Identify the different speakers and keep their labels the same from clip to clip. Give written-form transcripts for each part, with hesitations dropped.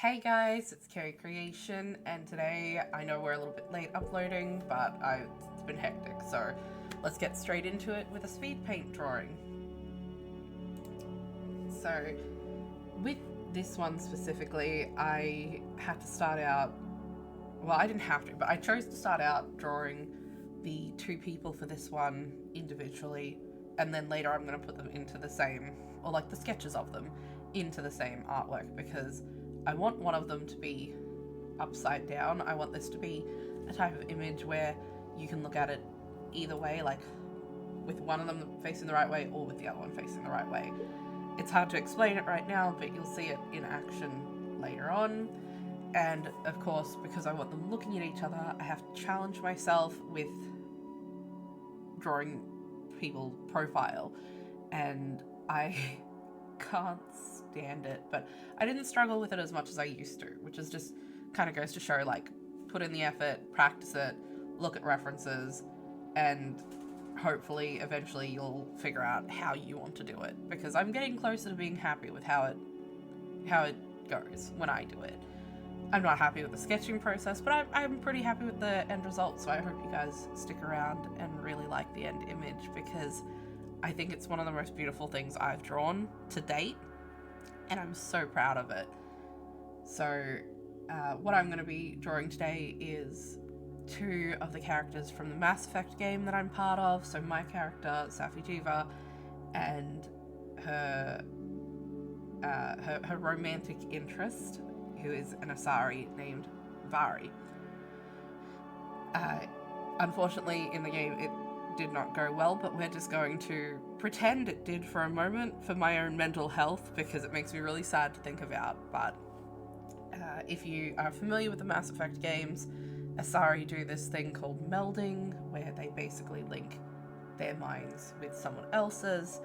Speaker 1: Hey guys, it's Kerry Creation, and today I know we're a little bit late uploading, but it's been hectic, so let's get straight into it with a speed paint drawing. So, with this one specifically, I had to start out. Well, I didn't have to, but I chose to start out drawing the two people for this one individually, and then later I'm going to put them into the same, or like the sketches of them, into the same artwork because I want one of them to be upside down. I want this to be a type of image where you can look at it either way, like with one of them facing the right way or with the other one facing the right way. It's hard to explain it right now, but you'll see it in action later on. And of course, because I want them looking at each other, I have to challenge myself with drawing people profile. And I can't stand it, but I didn't struggle with it as much as I used to, which is just kind of goes to show, like, put in the effort, practice it, look at references, and hopefully eventually you'll figure out how you want to do it, because I'm getting closer to being happy with how it goes when I do it. I'm not happy with the sketching process, but I'm pretty happy with the end result, so I hope you guys stick around and really like the end image, because I think it's one of the most beautiful things I've drawn to date, and I'm so proud of it. So what I'm going to be drawing today is two of the characters from the Mass Effect game that I'm part of. So my character, Safi Jiva, and her romantic interest, who is an Asari named Vari. Unfortunately, in the game, it did not go well, but we're just going to pretend it did for a moment for my own mental health, because it makes me really sad to think about. But if you are familiar with the Mass Effect games, Asari do this thing called melding, where they basically link their minds with someone else's,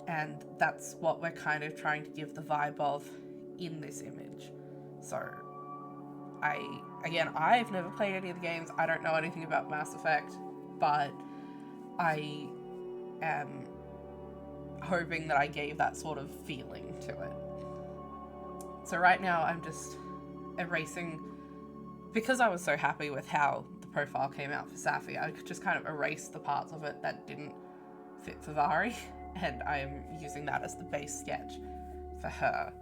Speaker 1: and that's what we're kind of trying to give the vibe of in this image. So I've never played any of the games, I don't know anything about Mass Effect, but I am hoping that I gave that sort of feeling to it. So right now I'm just erasing, because I was so happy with how the profile came out for Safi, I could just kind of erase the parts of it that didn't fit for Vari, and I am using that as the base sketch for her.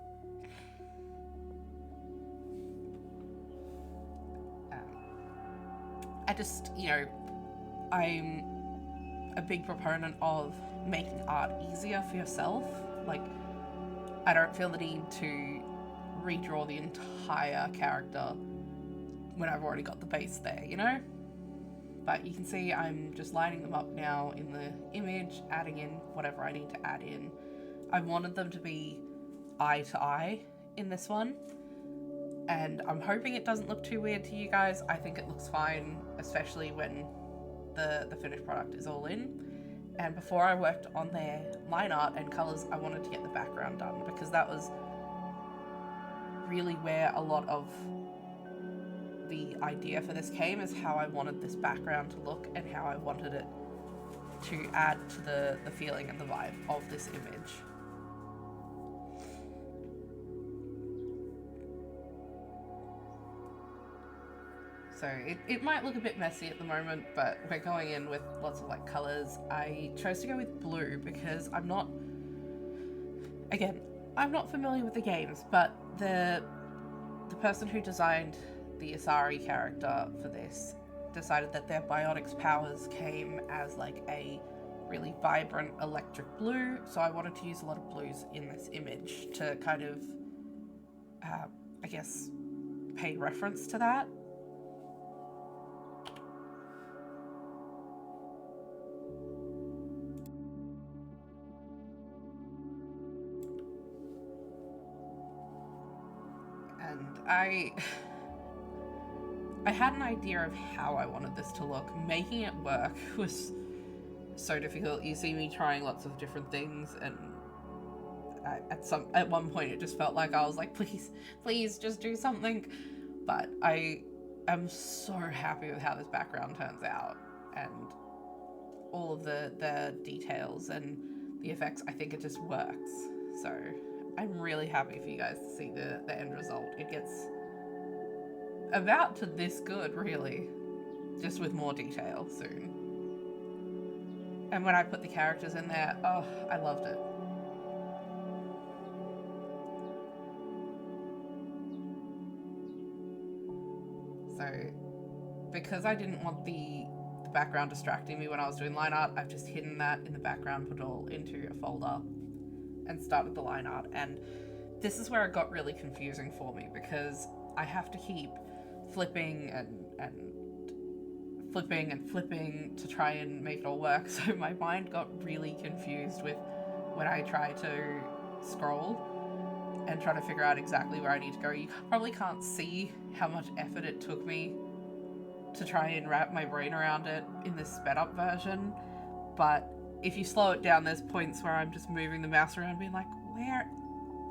Speaker 1: I'm a big proponent of making art easier for yourself. Like, I don't feel the need to redraw the entire character when I've already got the base there, you know? But you can see I'm just lining them up now in the image, adding in whatever I need to add in. I wanted them to be eye to eye in this one, and I'm hoping it doesn't look too weird to you guys. I think it looks fine, especially when the finished product is all in. And before I worked on their line art and colours, I wanted to get the background done, because that was really where a lot of the idea for this came, is how I wanted this background to look and how I wanted it to add to the feeling and the vibe of this image. So it might look a bit messy at the moment, but we're going in with lots of like colours. I chose to go with blue because I'm not familiar with the games, but the person who designed the Asari character for this decided that their biotics powers came as like a really vibrant electric blue, so I wanted to use a lot of blues in this image to kind of, pay reference to that. And I had an idea of how I wanted this to look. Making it work was so difficult. You see me trying lots of different things, and at one point it just felt like I was like, please just do something. But I am so happy with how this background turns out, and all of the details and the effects. I think it just works. So I'm really happy for you guys to see the end result. It gets about to this good, really, just with more detail soon. And when I put the characters in there, oh, I loved it. So, because I didn't want the background distracting me when I was doing line art, I've just hidden that in the background, put it all into a folder, and started the line art. And this is where it got really confusing for me, because I have to keep flipping and flipping and flipping to try and make it all work. So my mind got really confused with when I try to scroll and try to figure out exactly where I need to go. You probably can't see how much effort it took me to try and wrap my brain around it in this sped up version, but if you slow it down, there's points where I'm just moving the mouse around being like, where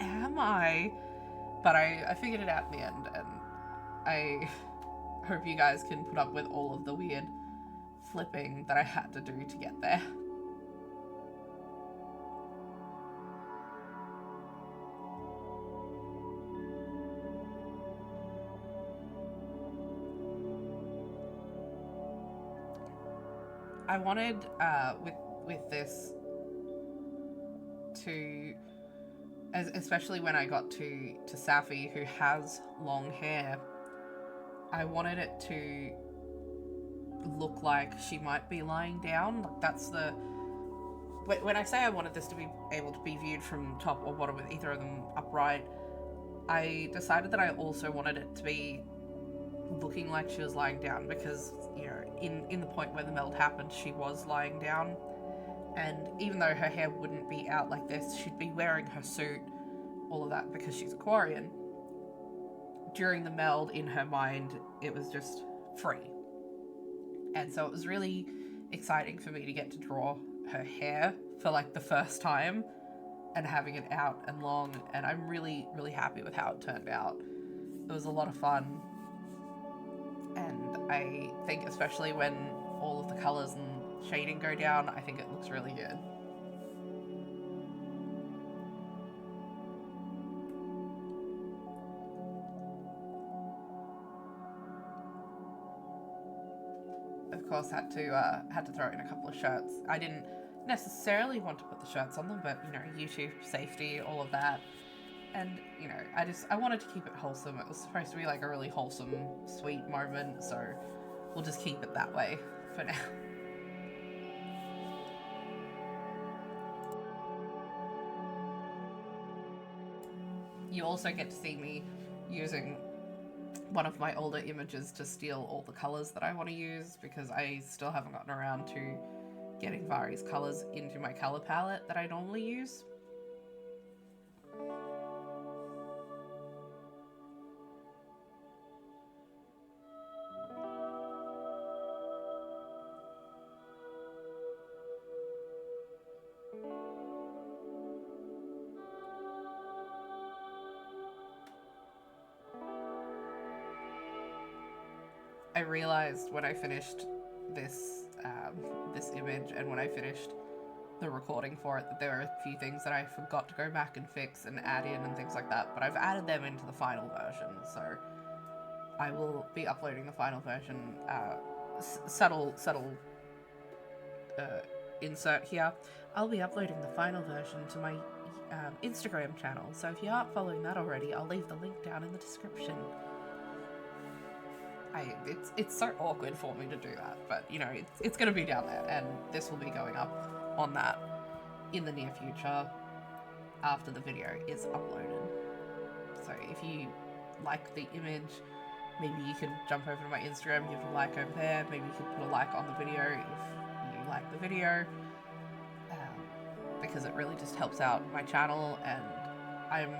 Speaker 1: am I? But I figured it out in the end, and I hope you guys can put up with all of the weird flipping that I had to do to get there. I wanted, with this, to, especially when I got to Safi, who has long hair, I wanted it to look like she might be lying down. Like, that's the... When I say I wanted this to be able to be viewed from top or bottom with either of them upright, I decided that I also wanted it to be looking like she was lying down, because, you know, in the point where the meld happened, she was lying down, and even though her hair wouldn't be out like this, she'd be wearing her suit, all of that, because she's Aquarian. During the meld, in her mind, it was just free. And so it was really exciting for me to get to draw her hair for like the first time and having it out and long, and I'm really, really happy with how it turned out. It was a lot of fun, and I think especially when all of the colours and shading go down, I think it looks really good. Of course, had to throw in a couple of shirts. I didn't necessarily want to put the shirts on them, but, you know, YouTube safety, all of that. And, you know, I wanted to keep it wholesome. It was supposed to be like a really wholesome, sweet moment, so we'll just keep it that way for now. You also get to see me using one of my older images to steal all the colours that I want to use, because I still haven't gotten around to getting Vari's colours into my colour palette that I normally use. I realized when I finished this this image, and when I finished the recording for it, that there were a few things that I forgot to go back and fix and add in and things like that, but I've added them into the final version, so I will be uploading the final version. Subtle insert here. I'll be uploading the final version to my Instagram channel, so if you aren't following that already, I'll leave the link down in the description. It's so awkward for me to do that, but, you know, it's going to be down there, and this will be going up on that in the near future after the video is uploaded. So if you like the image, maybe you can jump over to my Instagram, give a like over there, maybe you can put a like on the video if you like the video, because it really just helps out my channel, and I'm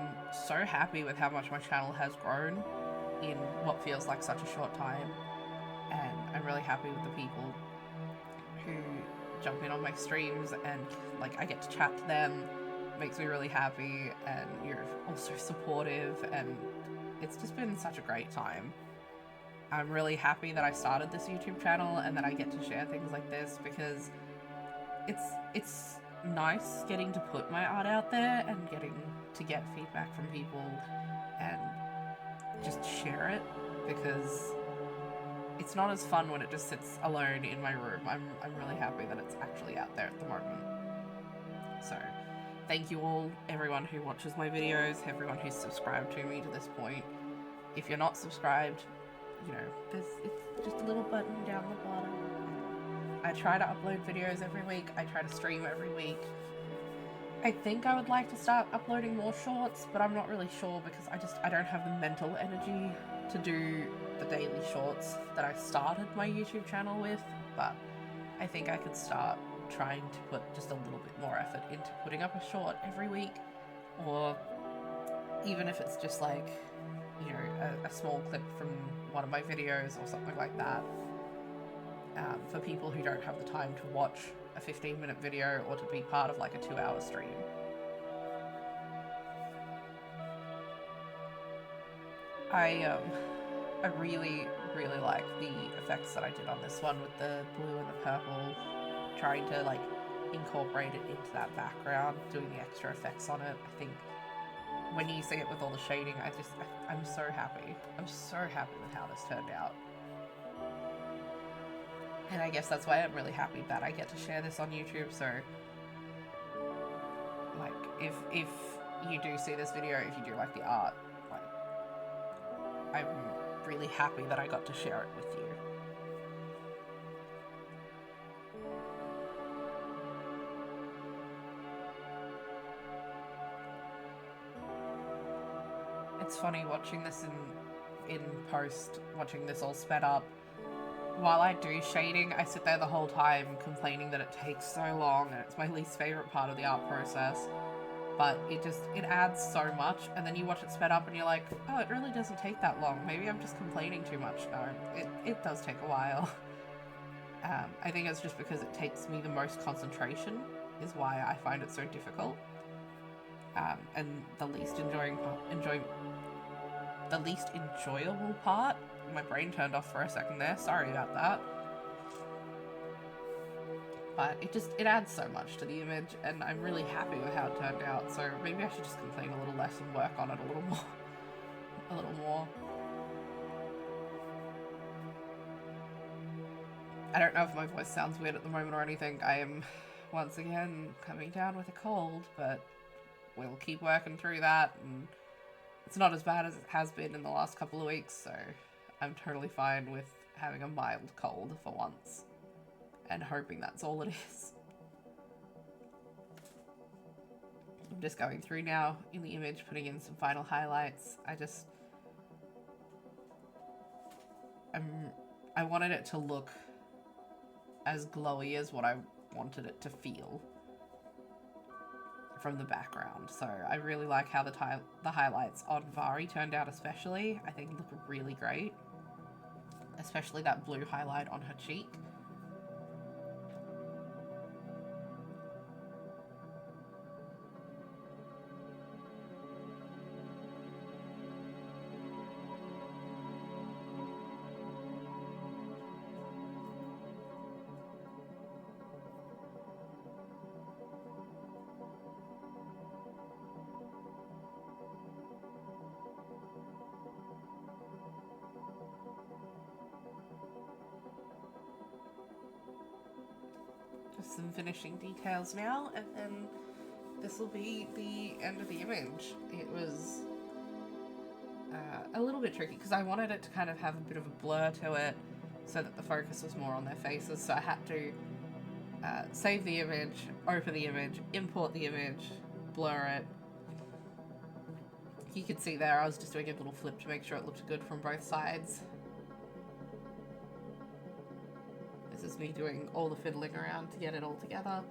Speaker 1: so happy with how much my channel has grown in what feels like such a short time, and I'm really happy with the people who jump in on my streams, and like I get to chat to them. It makes me really happy, and you're also supportive, and it's just been such a great time. I'm really happy that I started this YouTube channel and that I get to share things like this, because it's nice getting to put my art out there and getting to get feedback from people and just share it, because it's not as fun when it just sits alone in my room. I'm really happy that it's actually out there at the moment. So thank you all, everyone who watches my videos, everyone who's subscribed to me to this point. If you're not subscribed, you know, it's just a little button down the bottom. I try to upload videos every week. I try to stream every week. I think I would like to start uploading more shorts, but I'm not really sure because I don't have the mental energy to do the daily shorts that I started my YouTube channel with. But I think I could start trying to put just a little bit more effort into putting up a short every week, or even if it's just like, you know, a small clip from one of my videos or something like that, for people who don't have the time to watch a 15-minute video or to be part of like a 2-hour stream. I really like the effects that I did on this one with the blue and the purple, trying to like incorporate it into that background, doing the extra effects on it. I think when you see it with all the shading, I'm so happy. I'm so happy with how this turned out. And I guess that's why I'm really happy that I get to share this on YouTube. So, like, if you do see this video, if you do like the art, like, I'm really happy that I got to share it with you. It's funny watching this in post, watching this all sped up. While I do shading, I sit there the whole time complaining that it takes so long and it's my least favorite part of the art process. But it adds so much, and then you watch it sped up and you're like, oh, it really doesn't take that long. Maybe I'm just complaining too much. No, it does take a while. I think it's just because it takes me the most concentration is why I find it so difficult. And the least enjoyable part. My brain turned off for a second there. Sorry about that. But it adds so much to the image, and I'm really happy with how it turned out. So maybe I should just complain a little less and work on it a little more. I don't know if my voice sounds weird at the moment or anything. I am once again coming down with a cold, but we'll keep working through that, and it's not as bad as it has been in the last couple of weeks, so I'm totally fine with having a mild cold for once, and hoping that's all it is. I'm just going through now in the image, putting in some final highlights. I wanted it to look as glowy as what I wanted it to feel from the background. So I really like how the highlights on Vari turned out, especially. I think look really great. Especially that blue highlight on her cheek. Some finishing details now, and then this will be the end of the image. It was a little bit tricky because I wanted it to kind of have a bit of a blur to it so that the focus was more on their faces, so I had to save the image, open the image, import the image, blur it. You can see there I was just doing a little flip to make sure it looked good from both sides. This is me doing all the fiddling around to get it all together.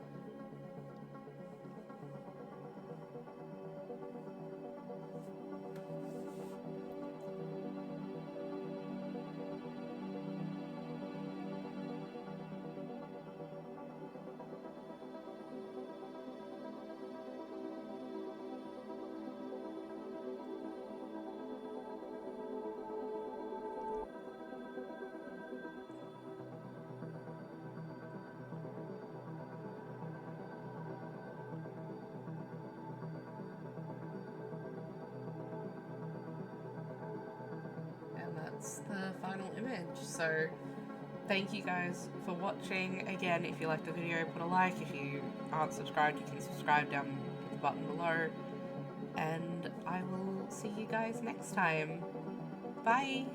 Speaker 1: that's the final image. So thank you guys for watching. Again, if you like the video, put a like. If you aren't subscribed, you can subscribe down with the button below. And I will see you guys next time. Bye!